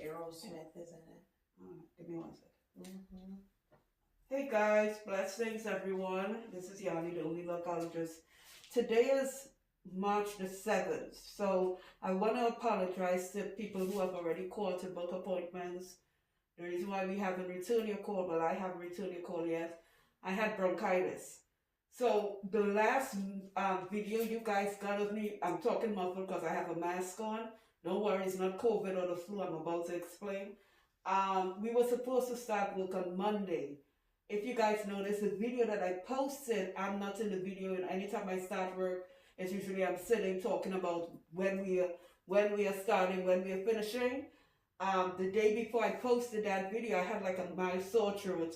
Aerosmith, isn't it? Give me 1 second. Hey guys, blessings everyone. This is Yanni, the only oncologist. Today is March the 7th, so I want to apologize to people who have already called to book appointments. The reason why we haven't returned your call, well, I haven't returned your call yet. I had bronchitis. So the last video you guys got of me, I'm talking muffled because I have a mask on. Don't worry, it's not COVID or the flu. I'm about to explain. We were supposed to start work on Monday. If you guys notice, the video that I posted, I'm not in the video, and anytime I start work, it's usually I'm sitting talking about when we are starting, when we are finishing. The day before I posted that video, I had like a mild sore throat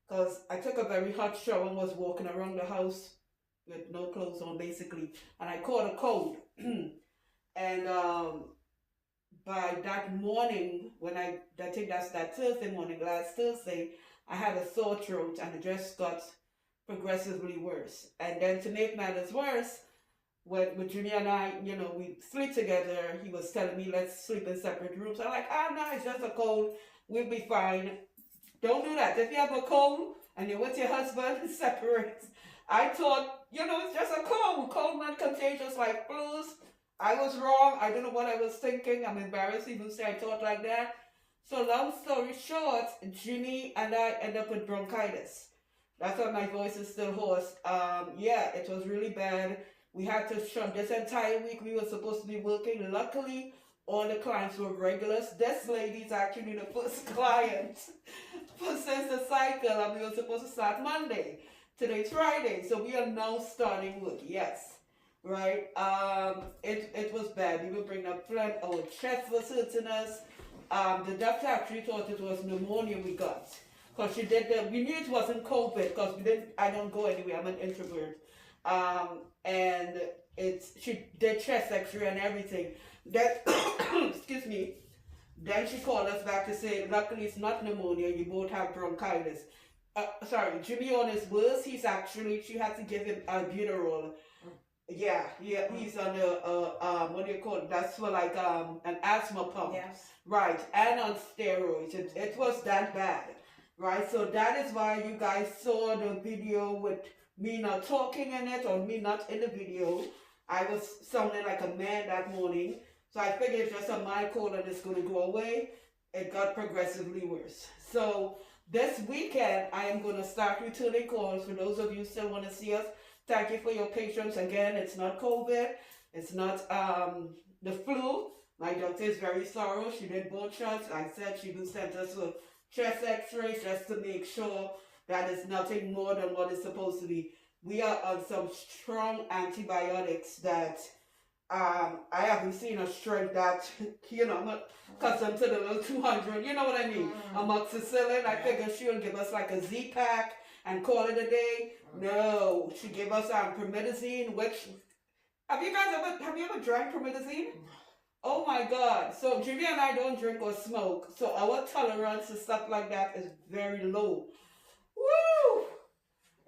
because I took a very hot shower and was walking around the house with no clothes on basically, and I caught a cold. And by that morning, when I think that's that Thursday morning, last Thursday, I had a sore throat and it just got progressively worse. And then to make matters worse, when Jimmy and I, we sleep together, he was telling me let's sleep in separate rooms. I'm like, no, it's just a cold, we'll be fine. Don't do that. If you have a cold and you're with your husband, separate. I thought, it's just a cold not contagious like flus. I was wrong. I don't know what I was thinking. I'm embarrassed even to say I thought like that. So long story short, Jimmy and I end up with bronchitis. That's why my voice is still hoarse. It was really bad. We had to shut this entire week. We were supposed to be working. Luckily, all the clients were regulars. This lady's actually the first client since the cycle, and we were supposed to start Monday. Today's Friday, so we are now starting work. Yes. Right, it was bad. We were bringing up phlegm, our chest was hurting us. The doctor actually thought it was pneumonia we got. Because we knew it wasn't COVID because I don't go anywhere, I'm an introvert. And she did chest x-ray and everything. Excuse me, then she called us back to say, luckily it's not pneumonia, you both have bronchitis. Jimmy on his worst, she had to give him albuterol. Yeah, he's on what do you call it? That's for like an asthma pump. Yes. Right, and on steroids. It was that bad, right? So that is why you guys saw the video with me not talking in it or me not in the video. I was sounding like a man that morning. So I figured it's just a mild cold and it's going to go away. It got progressively worse. So this weekend, I am going to start returning calls. For those of you who still want to see us, thank you for your patience. Again, it's not COVID. It's not the flu. My doctor is very thorough. She did both shots. I said she will send us a chest x-ray just to make sure that it's nothing more than what it's supposed to be. We are on some strong antibiotics that I haven't seen a strength that, I'm not accustomed to the little 200, you know what I mean? Amoxicillin, I figured she'll give us like a Z-pack and call it a day. No, she gave us promethazine, which, have you ever drank promethazine? Oh my God. So Jimmy and I don't drink or smoke, so our tolerance to stuff like that is very low. Woo!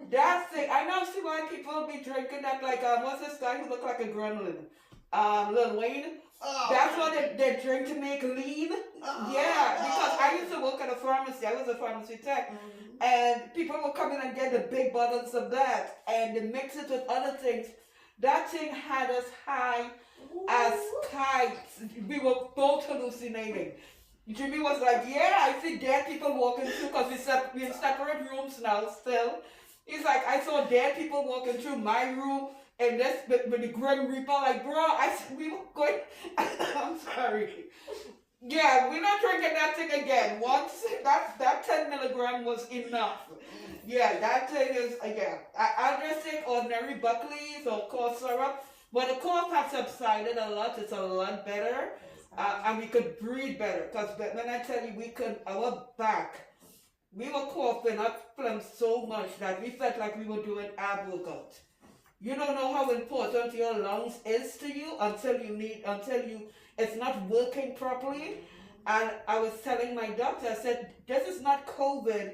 That's it. I now see why people be drinking that, like, what's this guy who look like a gremlin? Lil Wayne. Oh. That's what they drink to make lean. Oh. Yeah, because I used to work at a pharmacy. I was a pharmacy tech. And people would come in and get the big bottles of that and they mix it with other things. That thing had us high as kites. We were both hallucinating. Jimmy was like, yeah, I see dead people walking through because we're in separate rooms now still. He's like, I saw dead people walking through my room and this with the Grim Reaper. Like, bro, we were going, I'm sorry. Yeah, we're not drinking that thing again. Once, that 10 milligram was enough. Yeah, that thing is, I'll just take ordinary Buckley's or cough syrup. But the cough has subsided a lot. It's a lot better. And we could breathe better. Because when I tell you, our back, we were coughing up phlegm so much that we felt like we were doing ab workout. You don't know how important your lungs is to you until it's not working properly. And I was telling my doctor, I said, this is not COVID.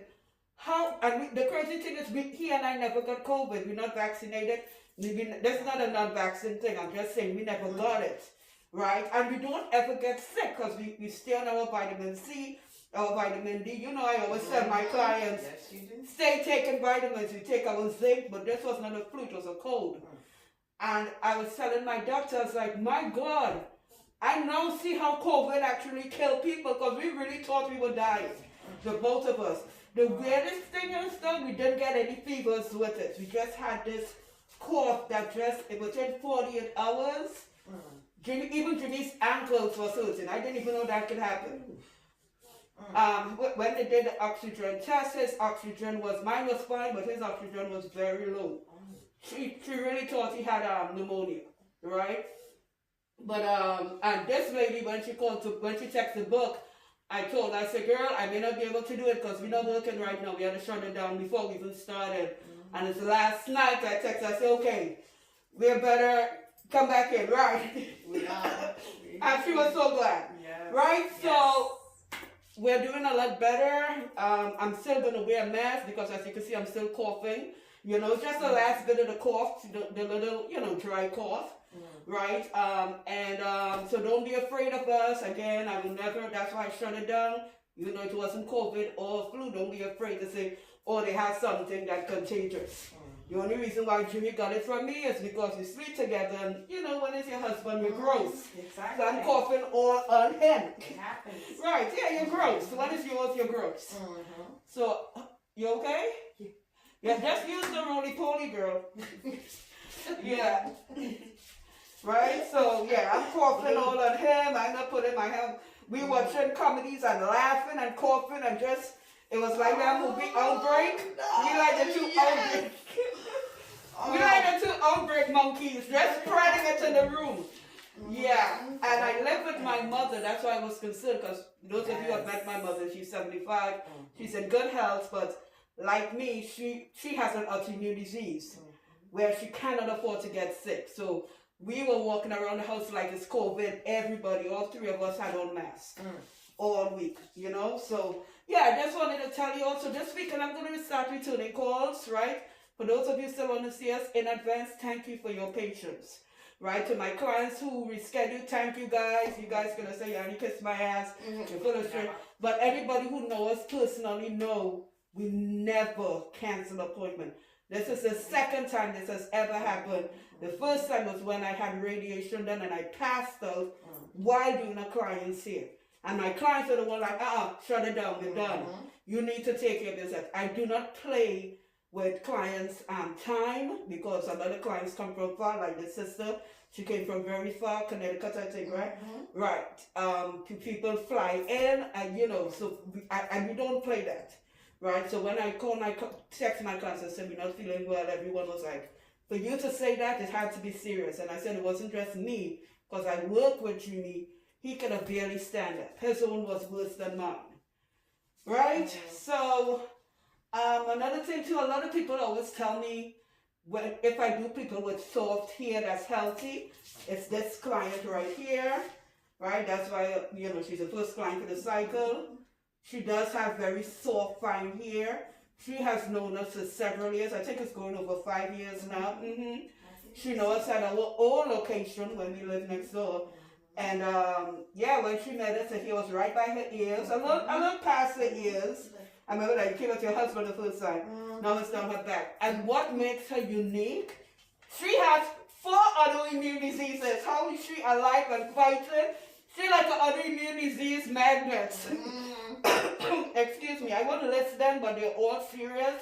The crazy thing is, he and I never got COVID. We're not vaccinated. This is not a non-vaccine thing. I'm just saying we never got it. right? And we don't ever get sick because we stay on our vitamin C, our vitamin D. You know, I always tell my clients, yes, you do. stay taking vitamins. We take our zinc, but this was not a flu, it was a cold. And I was telling my doctor, I was like, my God, I now see how COVID actually killed people because we really thought we would die, the both of us. The weirdest thing is though, we didn't get any fevers with it. We just had this cough that just, it within 48 hours, even Janice's ankles was hurting. I didn't even know that could happen. When they did the oxygen test, his oxygen was, mine was fine, but his oxygen was very low. She really thought he had pneumonia, right? But and this lady, when she checked the book, I told her, I said, girl, I may not be able to do it because we're not working right now. We had to shut it down before we even started. And it's last night I texted her, I said, okay, we better come back in, right? We are. And she was so glad, right? Yes. So we're doing a lot better. I'm still going to wear a mask because as you can see, I'm still coughing. You know, just the last bit of the cough, the little, you know, dry cough, right? So don't be afraid of us. Again, I will never, that's why I shut it down. You know, it wasn't COVID or flu. Don't be afraid to say, oh, they have something that's contagious. The only reason why Jimmy got it from me is because we sleep together and, you know, when it's your husband, you're gross. Exactly. So I'm coughing all on him. It happens. Right, yeah, you're gross. So what is yours? You're gross. So, you okay? Yeah, just use the roly-poly, girl. Yeah. Right? So, yeah, I'm coughing all on him. I'm not putting my hand. We watching comedies and laughing and coughing and just, it was like that movie Outbreak. We like the two Outbreak. We like the two Outbreak monkeys just spreading it in the room. Yeah. And I live with my mother. That's why I was concerned because those of you who have met my mother, she's 75. She's in good health, but like me, she has an autoimmune disease where she cannot afford to get sick. So we were walking around the house like it's COVID. Everybody, all three of us had on masks all week, you know. So yeah, I just wanted to tell you also this weekend I'm going to start returning calls, right? For those of you still want to see us in advance, thank you for your patience. Right, to my clients who rescheduled, thank you guys. You guys gonna say, yeah, you kiss my ass. You're full of shit. But everybody who knows us personally know we never cancel appointment. This is the second time this has ever happened. The first time was when I had radiation done and I passed out while doing a client's here. And my clients are the one like, shut it down, we're done. You need to take care of yourself. I do not play with clients' time because a lot of clients come from far, like the sister. She came from very far, Connecticut, I think, right? Right. People fly in, and you know, so we don't play that. Right, so when I text my clients and said we're not feeling well, everyone was like, for you to say that, it had to be serious. And I said it wasn't just me, because I work with Jimmy. He could have barely stand up. His own was worse than mine. Right? So, another thing too, a lot of people always tell me, if I do people with soft hair that's healthy, it's this client right here. Right? That's why, you know, she's the first client for the cycle. She does have very soft, fine hair. She has known us for several years. I think it's going over 5 years now. She knows us at our old location when we lived next door. And yeah, when she met us, he was right by her ears, a little past her ears. I remember that you came with your husband the first time. Now it's down her back. And what makes her unique? She has 4 autoimmune diseases. How is she alive and fighting? She's like an autoimmune disease magnet. Excuse me, I want to list them, but they're all serious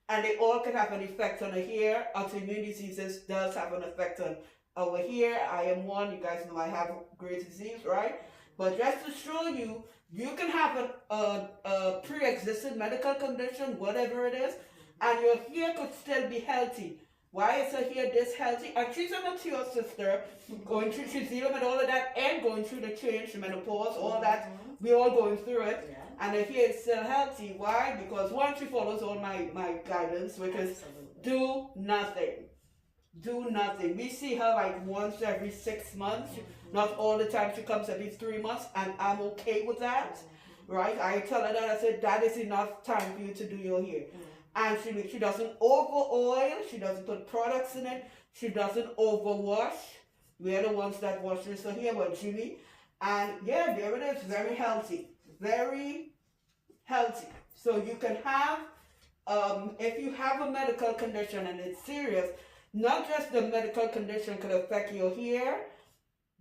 and they all can have an effect on the hair. Autoimmune diseases does have an effect on our hair. I am one, you guys know I have Graves' disease, right? But just to show you, you can have a pre-existing medical condition, whatever it is, and your hair could still be healthy. Why is her hair this healthy? And she's a mature sister, going through, she's dealing with all of that and going through the change, menopause, all that. We're all going through it. And her hair is still healthy. Why? Because one, she follows all my guidance, which is do nothing. Do nothing. We see her like once every 6 months. Not all the time. She comes every 3 months, and I'm okay with that. Right? I tell her that. I said, that is enough time for you to do your hair. And she doesn't over oil. She doesn't put products in it. She doesn't overwash. We're the ones that washes her hair with Julie. And yeah, there it is. Very healthy. Very healthy. So you can have, if you have a medical condition and it's serious, not just the medical condition could affect your hair,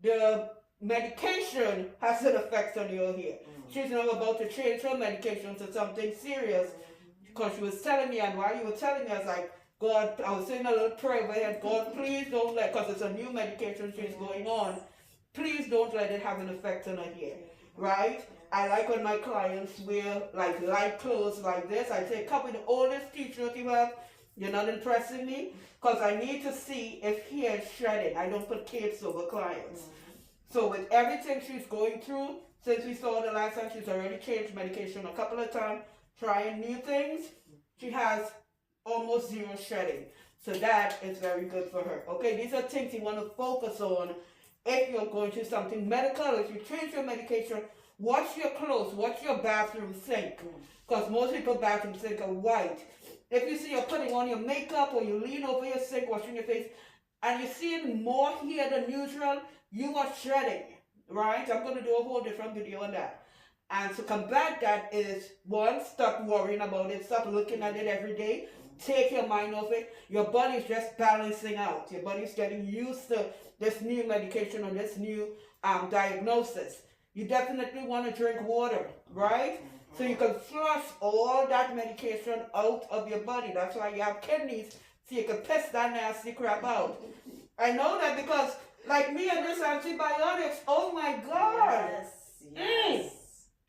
the medication has an effect on your hair. She's now about to change her medication to something serious because she was telling me, and while you were telling me, I was like, God, I was saying a little prayer over here, God, please don't let, because it's a new medication she's going on, please don't let it have an effect on her hair, right? I like when my clients wear like light clothes like this. I say, cut with the oldest t-shirt you have. You're not impressing me because I need to see if hair is shredding. I don't put capes over clients. So with everything she's going through, since we saw the last time, she's already changed medication a couple of times, trying new things. She has almost zero shredding. So that is very good for her. Okay, these are things you want to focus on if you're going through something medical. If you change your medication, wash your clothes, wash your bathroom sink. Because most people's bathroom sink are white. If you see you're putting on your makeup or you lean over your sink, washing your face, and you're seeing more hair than usual, you are shredding, right? I'm going to do a whole different video on that. And to combat that is, one, stop worrying about it. Stop looking at it every day. Take your mind off it. Your body's just balancing out. Your body's getting used to this new medication or this new diagnosis. You definitely want to drink water, right? So you can flush all that medication out of your body. That's why you have kidneys, so you can piss that nasty crap out. I know that because, like me and this antibiotics, oh my God. Yes.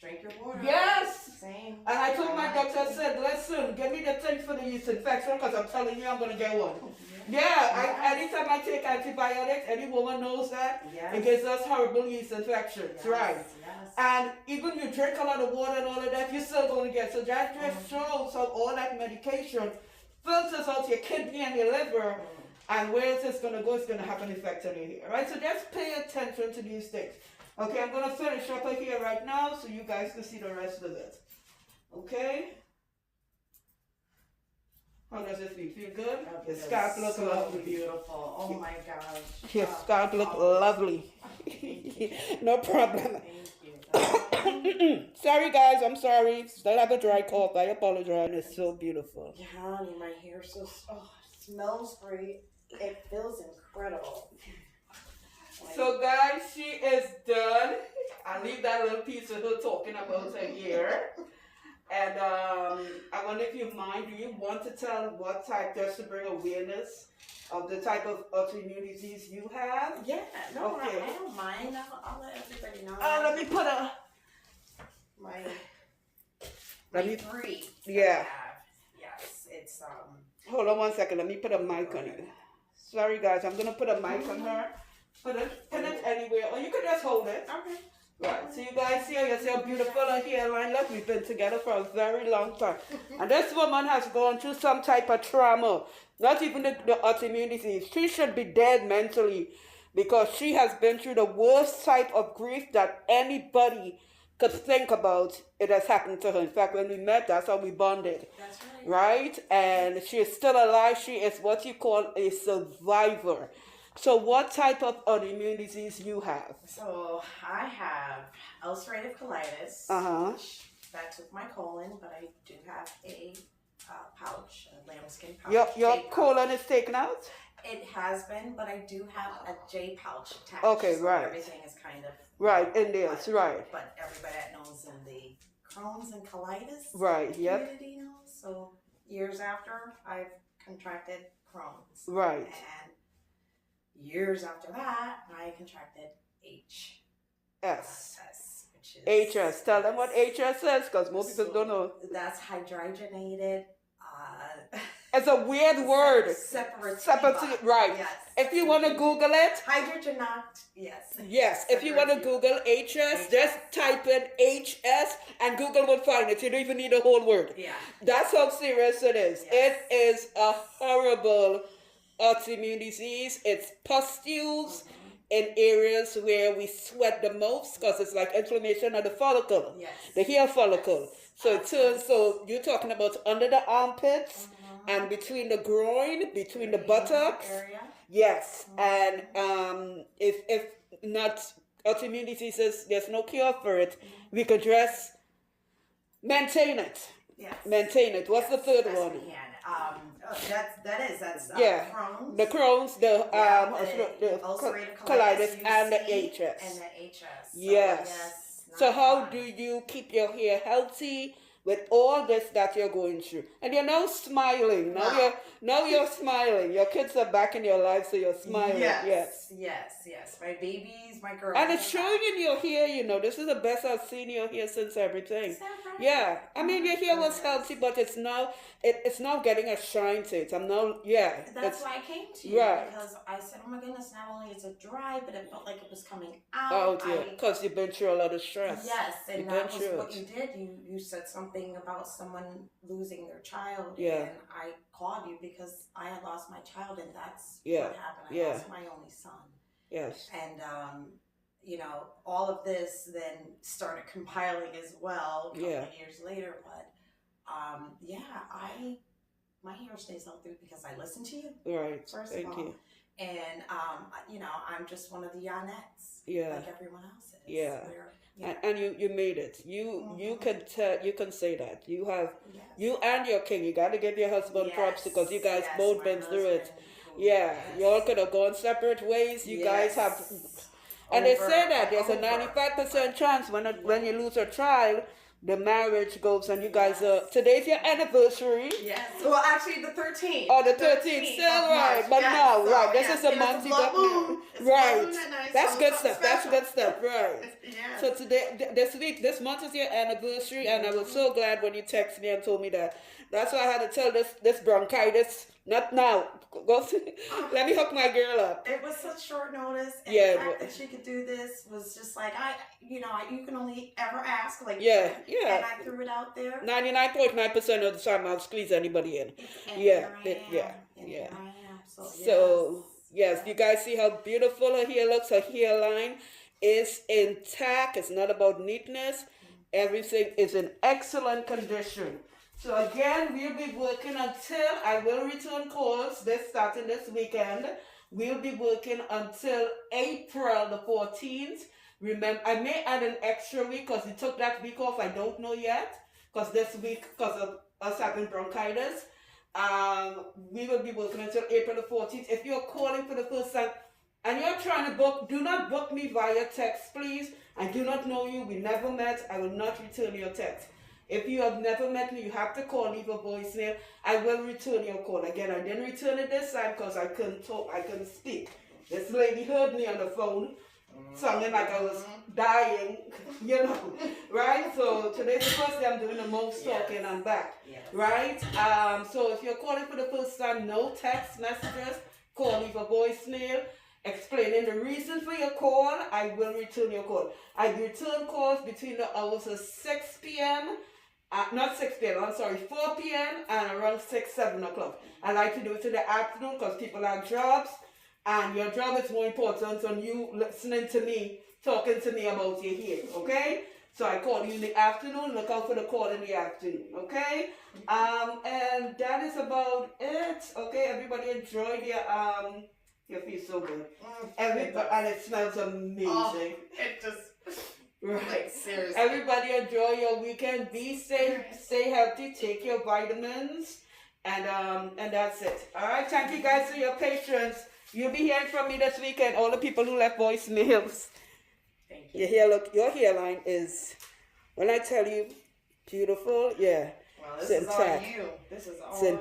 Drink your water. Yes. Same. And I told my doctor, I said, listen, give me the thing for the yeast infection because I'm telling you I'm going to get one. Anytime I take antibiotics, any woman knows that, it gives us horrible yeast infections, right? Yes. And even you drink a lot of water and all of that, you're still going to get. So that just shows how all that medication filters out your kidney and your liver. And where is this going to go? It's going to have an effect on your hair, right? So just pay attention to these things. Okay, I'm going to finish up here right now so you guys can see the rest of it. Okay? How does it feel? Feel good? Your scalp looks lovely. Beautiful. Oh my gosh. Your scalp looks lovely. No problem. Thank you. Sorry guys, I'm sorry. Still have a dry cough. I apologize. It's so beautiful. Yeah, honey, my hair smells great. It feels incredible. So guys, she is done. I leave that little piece of her talking about her hair. And I wonder if you mind, do you want to tell what type, just to bring awareness of the type of autoimmune disease you have? Yeah, no, okay. I don't mind. I'll let everybody know. Let me put a... My three. Yeah. Yes, it's Hold on one second. Let me put a mic on you. Sorry guys, I'm gonna put a mic on her. Put it anywhere, or you can just hold it. Okay. Right. So you guys see how beautiful her hairline looks. We've been together for a very long time, and this woman has gone through some type of trauma. Not even the autoimmune disease. She should be dead mentally, because she has been through the worst type of grief that anybody could think about. It has happened to her. In fact, when we met, that's how we bonded. That's right. Right? And she is still alive. She is what you call a survivor. So what type of autoimmune disease you have? So I have ulcerative colitis. Which that took my colon, but I do have a pouch, a lambskin pouch. Your colon is taken out? It has been, but I do have a J pouch attached. Okay, so right. Everything is kind of... Right, in there, right. But everybody that knows in the Crohn's and colitis community knows. So years after, I've contracted Crohn's. Right. And years after that, I contracted HS. Which is... HS. Tell them what HS is, because most people don't know. That's hydrogenated... It's a weird word. Separative. Right. Yes. If you want to Google it. Hydrogenate. Yes. Yes. If you want to Google HS, just type in HS and Google will find it. You don't even need a whole word. Yeah. That's how serious it is. Yes. It is a horrible autoimmune disease. It's pustules in areas where we sweat the most, because it's like inflammation of the follicle, the hair follicle. So it turns, so you're talking about under the armpits, and between the groin, between the buttocks. Area. Yes, and if not autoimmune diseases, there's no cure for it. We could just maintain it. Yes. Maintain it. What's the third one? We can. That's Crohn's. The Crohn's, the ulcerative colitis, and the UC, HS. And the HS. Yes. So how do you keep your hair healthy with all this that you're going through? And you're now smiling. Now you're smiling. Your kids are back in your life, so you're smiling. Yes. My babies, my girls. And it's showing in your hair, this is the best I've seen your hair since everything. Is that right? Yeah. I mean, your hair was healthy, but it's now getting a shine to it. That's why I came to you. Right. Because I said, oh my goodness, not only is it dry, but it felt like it was coming out. Oh, dear. Because you've been through a lot of stress. Yes, and that was what you did. You said something about someone losing their child. Yeah. And I called you because I had lost my child, and that's what happened. I lost my only son. Yes. And, all of this then started compiling as well a couple of years later. But, my hair stays healthy because I listen to you. Right. First Thank of all. you. And, I'm just one of the Yonettes. Yeah. Like everyone else is. Yeah. And you made it. You can say that. You have, you and your king, you got to give your husband props because you guys both been through it. Y'all could have gone separate ways. You guys have, and they say that there's a 95% chance when you lose a child, the marriage goes, and you guys today's your anniversary. Yes. Well, actually, the 13th. Oh, the 13th. Still right, but now, right. This is the month you got married. Right. That's good stuff. That's good stuff. Right. Yeah. So today, this month is your anniversary, and I was so glad when you texted me and told me that. That's why I had to tell this bronchitis. Not now. Let me hook my girl up. It was such short notice, and the fact that she could do this was just like you can only ever ask. Like and I threw it out there. 99.9% of the time, I'll squeeze anybody in. And yeah. So yes, you guys see how beautiful her hair looks. Her hairline is intact. It's not about neatness. Everything is in excellent condition. So again, we'll be working until I will return calls starting this weekend. We'll be working until April the 14th. Remember, I may add an extra week because we took that week off. I don't know yet because this week, because of us having bronchitis, we will be working until April the 14th. If you're calling for the first time and you're trying to book, do not book me via text, please. I do not know you. We never met. I will not return your text. If you have never met me, you have to call, leave a voicemail. I will return your call. Again, I didn't return it this time because I couldn't talk, I couldn't speak. This lady heard me on the phone, sounding like I was dying, right? So today's the first day I'm doing the most talking, I'm back, right? So if you're calling for the first time, no text messages, call, leave a voicemail, explaining the reason for your call. I will return your call. I return calls between the hours of 6 p.m., not 6 p.m., I'm sorry, 4 p.m. and around 6, 7 o'clock. I like to do it in the afternoon because people have jobs and your job is more important than you listening to me, talking to me about your hair, okay? So I call you in the afternoon, look out for the call in the afternoon, okay? And that is about it, okay? Everybody enjoy your feet so good. And it smells amazing. It just... Right. Like, seriously. Everybody enjoy your weekend. Be safe, stay healthy, take your vitamins, and that's it. All right, thank you guys for your patience. You'll be hearing from me this weekend. All the people who left voicemails. Thank you. Your hairline is, when I tell you, beautiful. Yeah. Well, this is all you. This is all you.